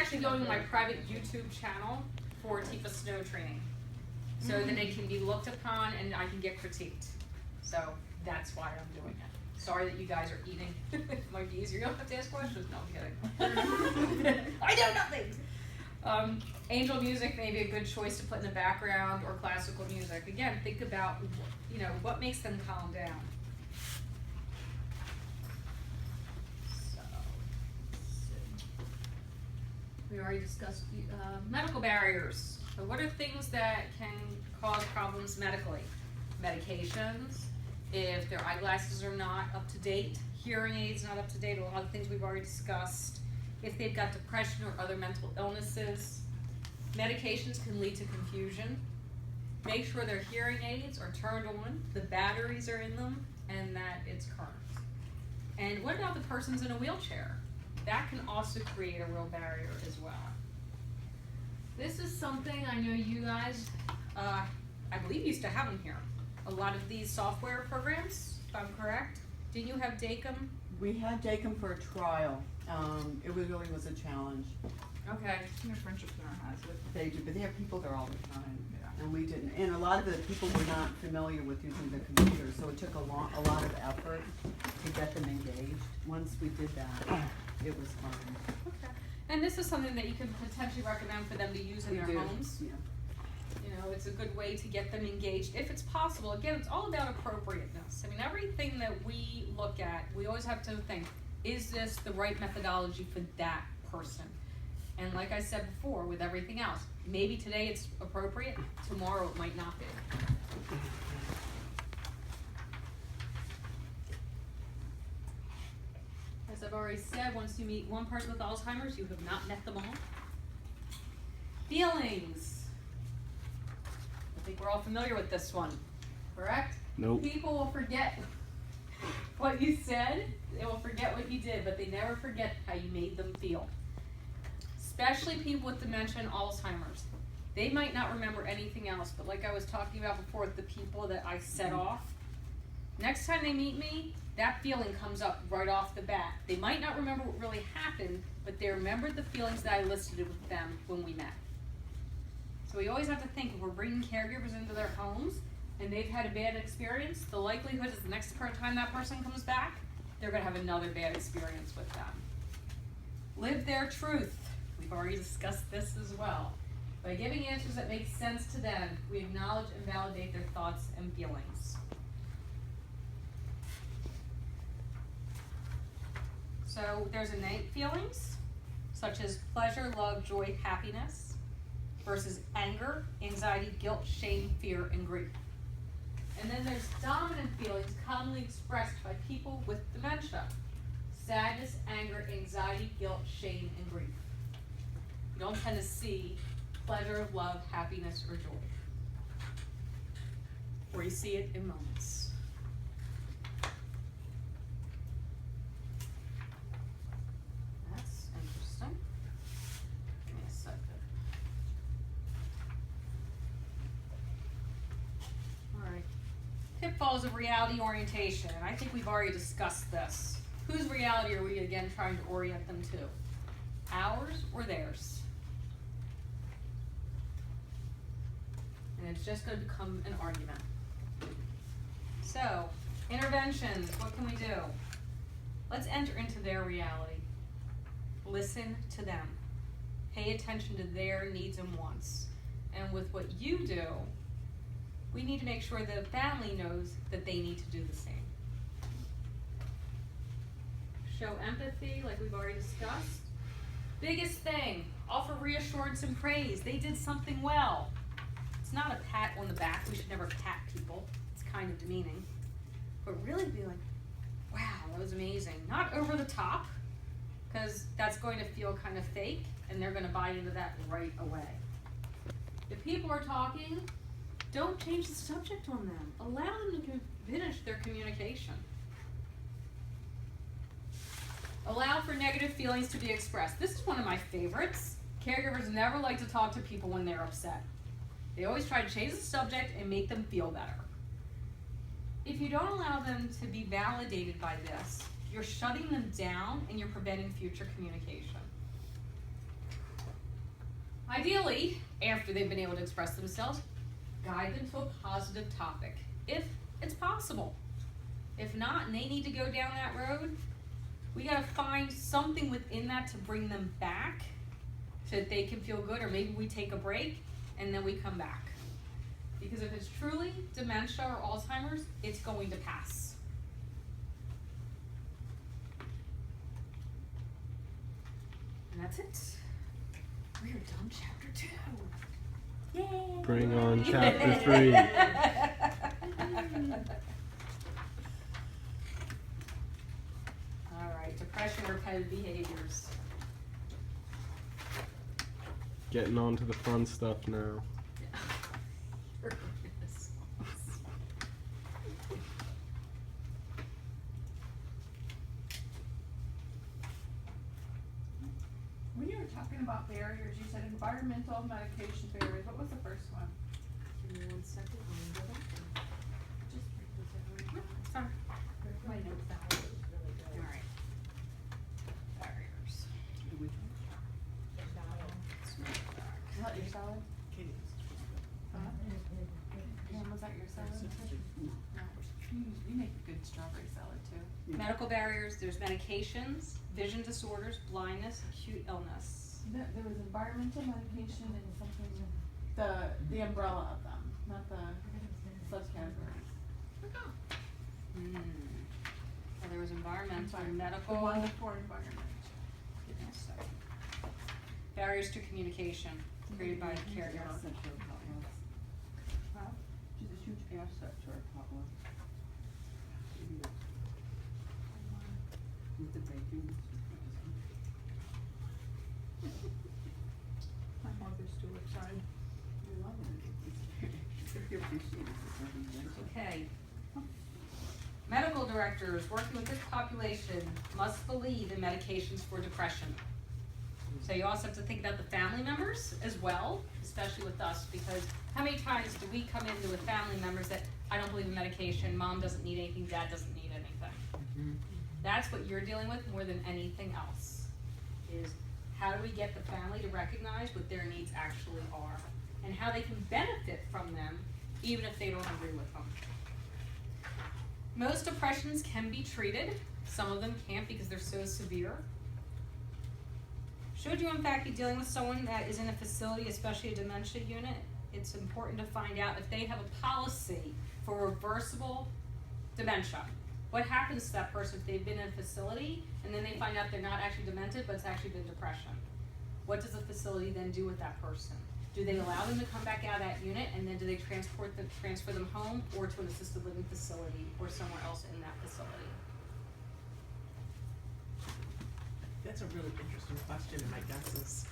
actually going to my private YouTube channel for TIFA snow training. So then it can be looked upon and I can get critiqued. So that's why I'm doing it. Sorry that you guys are eating. It might be easier. You don't have to ask questions. No, I'm kidding. I know nothing. Angel music may be a good choice to put in the background, or classical music. Again, think about, you know, what makes them calm down. So, we already discussed medical barriers. So what are things that can cause problems medically? Medications, if their eyeglasses are not up to date, hearing aids not up to date, a lot of things we've already discussed. If they've got depression or other mental illnesses. Medications can lead to confusion. Make sure their hearing aids are turned on, the batteries are in them, and that it's current. And what about the person's in a wheelchair? That can also create a real barrier as well. This is something I know you guys, I believe used to have them here. A lot of these software programs, if I'm correct. Didn't you have DACM? We had DACM for a trial. It really was a challenge. Okay. Your friendship center has it. They do, but they have people there all the time. Yeah. And we didn't. And a lot of the people were not familiar with using the computer, so it took a lot of effort to get them engaged. Once we did that, it was fun. Okay. And this is something that you can potentially recommend for them to use in their homes. Yeah. You know, it's a good way to get them engaged if it's possible. Again, it's all about appropriateness. I mean, everything that we look at, we always have to think, is this the right methodology for that person? And like I said before, with everything else, maybe today it's appropriate, tomorrow it might not be. As I've already said, once you meet one person with Alzheimer's, you have not met them all. Feelings. I think we're all familiar with this one, correct? Nope. People will forget what you said, they will forget what you did, but they never forget how you made them feel. Especially people with dementia and Alzheimer's. They might not remember anything else, but like I was talking about before with the people that I set off, next time they meet me, that feeling comes up right off the bat. They might not remember what really happened, but they remembered the feelings that I listed with them when we met. So we always have to think, if we're bringing caregivers into their homes and they've had a bad experience, the likelihood is the next time that person comes back, they're gonna have another bad experience with them. Live their truth. We've already discussed this as well. By giving answers that make sense to them, we acknowledge and validate their thoughts and feelings. So there's innate feelings, such as pleasure, love, joy, happiness, versus anger, anxiety, guilt, shame, fear, and grief. And then there's dominant feelings commonly expressed by people with dementia. Sadness, anger, anxiety, guilt, shame, and grief. You don't tend to see pleasure, love, happiness, or joy. Or you see it in moments. That's interesting. Give me a second. Alright. Pitfalls of reality orientation. And I think we've already discussed this. Whose reality are we again trying to orient them to? Ours or theirs? And it's just going to become an argument. So, interventions, what can we do? Let's enter into their reality. Listen to them. Pay attention to their needs and wants. And with what you do, we need to make sure the family knows that they need to do the same. Show empathy, like we've already discussed. Biggest thing, offer reassurance and praise. They did something well. It's not a pat on the back. We should never pat people. It's kind of demeaning. But really be like, wow, that was amazing. Not over the top, because that's going to feel kind of fake, and they're going to buy into that right away. If people are talking, don't change the subject on them. Allow them to finish their communication. Allow for negative feelings to be expressed. This is one of my favorites. Caregivers never like to talk to people when they're upset. They always try to change the subject and make them feel better. If you don't allow them to be validated by this, you're shutting them down and you're preventing future communication. Ideally, after they've been able to express themselves, guide them to a positive topic, if it's possible. If not, and they need to go down that road, we gotta find something within that to bring them back so that they can feel good, or maybe we take a break and then we come back. Because if it's truly dementia or Alzheimer's, it's going to pass. And that's it. We're done chapter 2. Yay! Bring on chapter 3. Alright, depression, repetitive behaviors. Getting on to the fun stuff now. When you were talking about barriers, you said environmental medication barriers. What was the first one? Give me 1 second. Let me go back. Just break this down. Sorry. My notes down. Alright. Barriers. Is that your salad? Pam, was that your salad? No. You make a good strawberry salad too. Medical barriers, there's medications, vision disorders, blindness, acute illness. There was environmental medication and something, the umbrella of them, not the subcategories. Well, there was environmental, The medical. one for environment. Give me a second. Barriers to communication created by the caregiver. Asset to our potlucks. Huh? She's a huge asset to our potlucks. With the bacon. My mother's too excited. We love it. She appreciates it. Okay. Medical directors working with this population must believe in medications for depression. So you also have to think about the family members as well, especially with us, because how many times do we come into with family members that I don't believe in medication, mom doesn't need anything, dad doesn't need anything. That's what you're dealing with more than anything else, is how do we get the family to recognize what their needs actually are and how they can benefit from them even if they don't agree with them. Most depressions can be treated, some of them can't because they're so severe. Should you in fact be dealing with someone that is in a facility, especially a dementia unit, it's important to find out if they have a policy for reversible dementia. What happens to that person if they've been in a facility and then they find out they're not actually demented, but it's actually been depression? What does the facility then do with that person? Do they allow them to come back out of that unit, and then do they transfer them home or to an assisted living facility or somewhere else in that facility? That's a really interesting question, and my guess is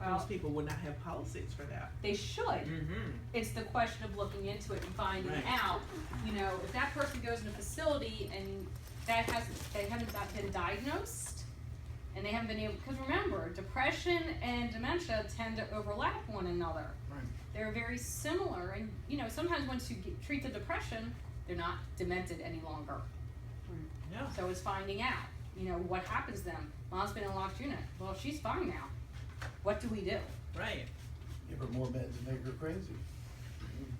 Well, most people would not have policies for that. they should. Mm-hmm. It's the question of looking into it and finding Right. out, you know, if that person goes in a facility and they haven't been diagnosed, and they haven't been able, because remember, depression and dementia tend to overlap one another. Right. They're very similar, and, you know, sometimes once you treat the depression, they're not demented any longer. Yeah. So it's finding out, you know, what happens then. Mom's been in a locked unit. Well, she's fine now. What do we do? Right. Give her more meds and make her crazy.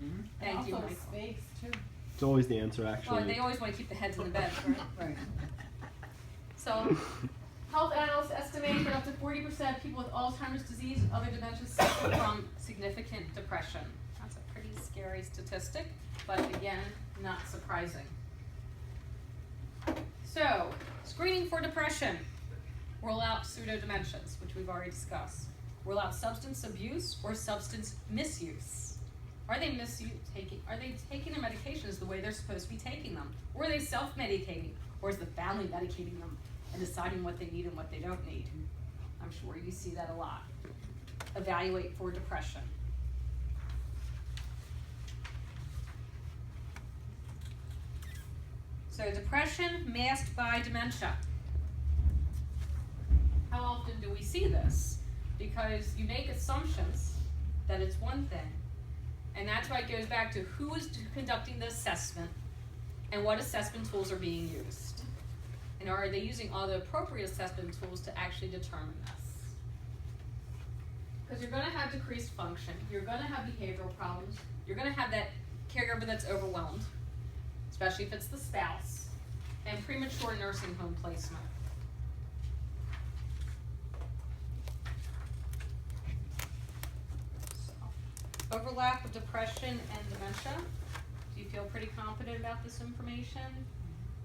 Mm-hmm. Thank you, Also Michael. space too. It's always the answer, actually. Well, they always want to keep the heads in the bed, right? Right. So, health analysts estimate that up to 40% of people with Alzheimer's disease and other dementias suffer from significant depression. That's a pretty scary statistic, but again, not surprising. So, screening for depression. Rule out pseudo-dementias, which we've already discussed. Rule out substance abuse or substance misuse. Are they taking their medications the way they're supposed to be taking them? Or are they self-medicating? Or is the family medicating them and deciding what they need and what they don't need? I'm sure you see that a lot. Evaluate for depression. So depression masked by dementia. How often do we see this? Because you make assumptions that it's one thing, and that's why it goes back to who is conducting the assessment and what assessment tools are being used. And are they using all the appropriate assessment tools to actually determine this? Because you're gonna have decreased function, you're gonna have behavioral problems, you're gonna have that caregiver that's overwhelmed, especially if it's the spouse, and premature nursing home placement. So, overlap with depression and dementia. Do you feel pretty confident about this information?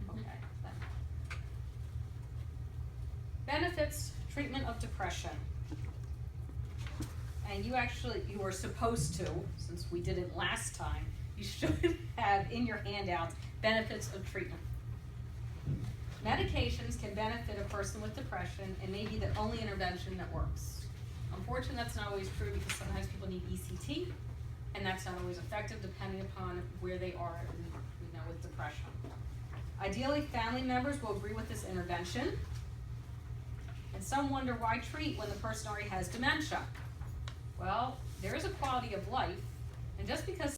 Okay, then. Benefits, treatment of depression. And you were supposed to, since we did it last time, you should have in your handouts benefits of treatment. Medications can benefit a person with depression and may be the only intervention that works. Unfortunately, that's not always true because sometimes people need ECT, and that's not always effective depending upon where they are with depression. Ideally, family members will agree with this intervention, and some wonder why treat when the person already has dementia. Well, there is a quality of life, and just because